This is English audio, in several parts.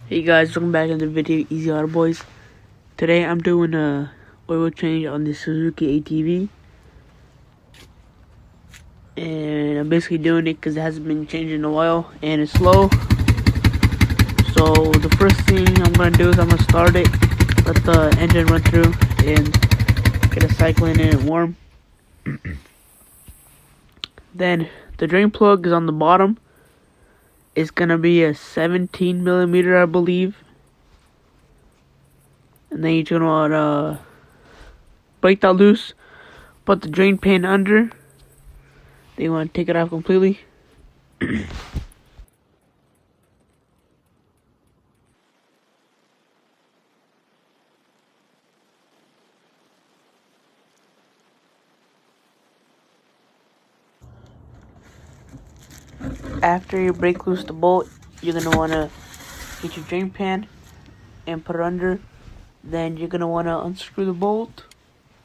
Hey guys, welcome back to the video, EZauto-Boyz. Today I'm doing a oil change on the Suzuki ATV. And I'm basically doing it because it hasn't been changed in a while and it's slow. So the first thing I'm going to do is I'm going to start it, let the engine run through and get a cycle in and warm. Then the drain plug is on the bottom. It's going to be a 17mm, I believe. And then you're going to want to break that loose, put the drain pan under. Then you want to take it off completely. After you break loose the bolt, you're going to want to get your drain pan and put it under. Then you're going to want to unscrew the bolt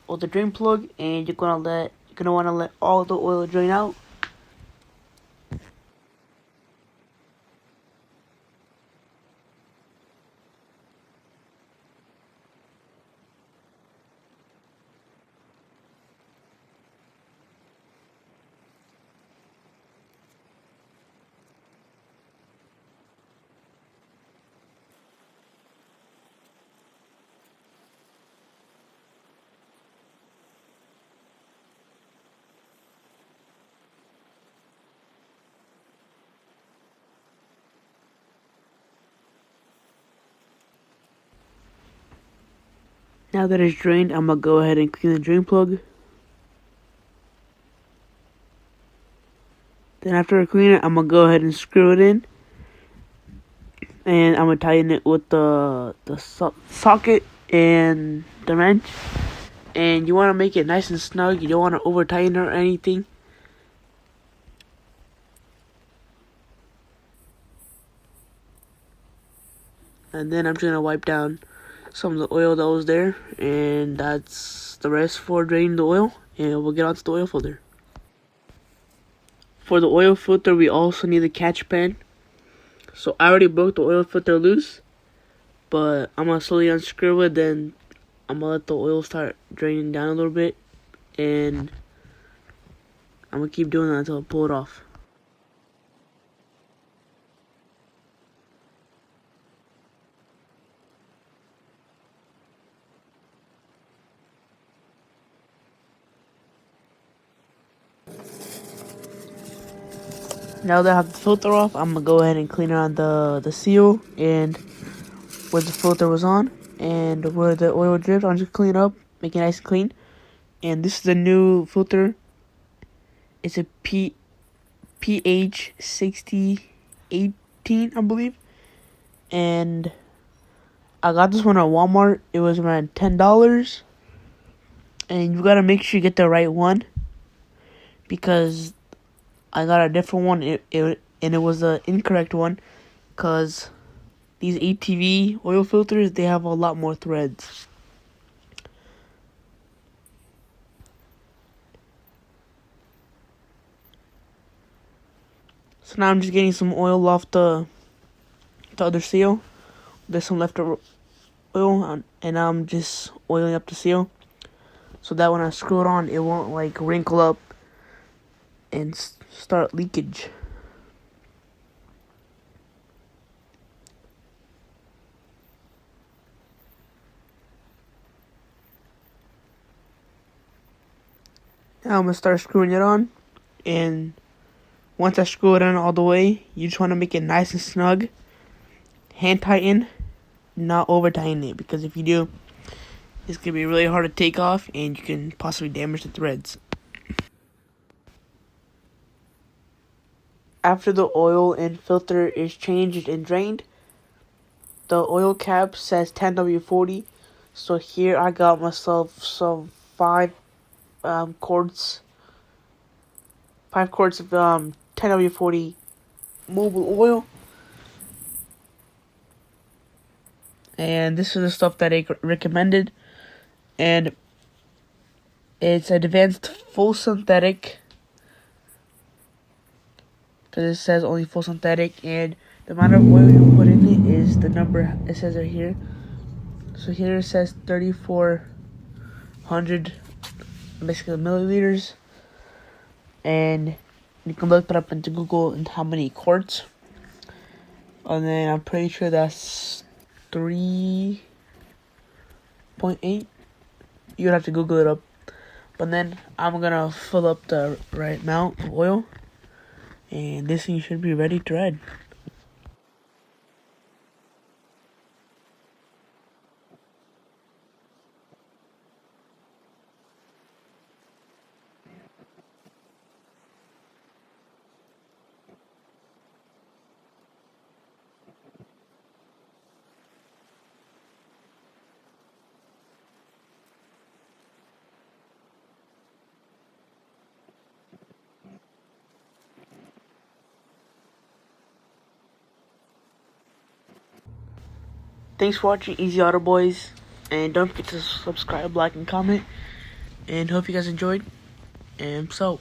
or the drain plug, and you're going to want to let all the oil drain out. Now that it's drained, I'm going to go ahead and clean the drain plug. Then after I clean it, I'm going to go ahead and screw it in. And I'm going to tighten it with the socket and the wrench. And you want to make it nice and snug. You don't want to over tighten or anything. And then I'm just going to wipe down some of the oil that was there, and that's the rest for draining the oil, and we'll get onto the oil filter. For the oil filter, we also need a catch pan. So I already broke the oil filter loose, but I'm going to slowly unscrew it, then I'm going to let the oil start draining down a little bit, and I'm going to keep doing that until I pull it off. Now that I have the filter off, I'm going to go ahead and clean on the seal and where the filter was on and where the oil dripped. I'm just clean it up, make it nice and clean. And this is the new filter. It's a PH 6018, I believe. And I got this one at Walmart. It was around $10. And you gotta make sure you get the right one, because I got a different one, and it was the incorrect one, because these ATV oil filters, they have a lot more threads. So now I'm just getting some oil off the other seal. There's some leftover oil, and I'm just oiling up the seal, so that when I screw it on, it won't like wrinkle up and start leakage. Now I'm going to start screwing it on, and once I screw it on all the way, you just want to make it nice and snug. Hand tighten, not over tighten it, because if you do, it's going to be really hard to take off and you can possibly damage the threads. After the oil and filter is changed and drained, the oil cap says 10W40. So here I got myself some 5 quarts of 10W40 mobile oil. And this is the stuff that I recommended. And it's advanced full synthetic, because it says only full synthetic, and the amount of oil you put in it is the number it says right here. So here it says 3,400 basically milliliters, and you can look that up into Google and how many quarts. And then I'm pretty sure that's 3.8. You'd have to Google it up. But then I'm gonna fill up the right amount of oil, and this thing should be ready to ride. Thanks for watching EZauto-Boyz, and don't forget to subscribe, like, and comment, and hope you guys enjoyed, and so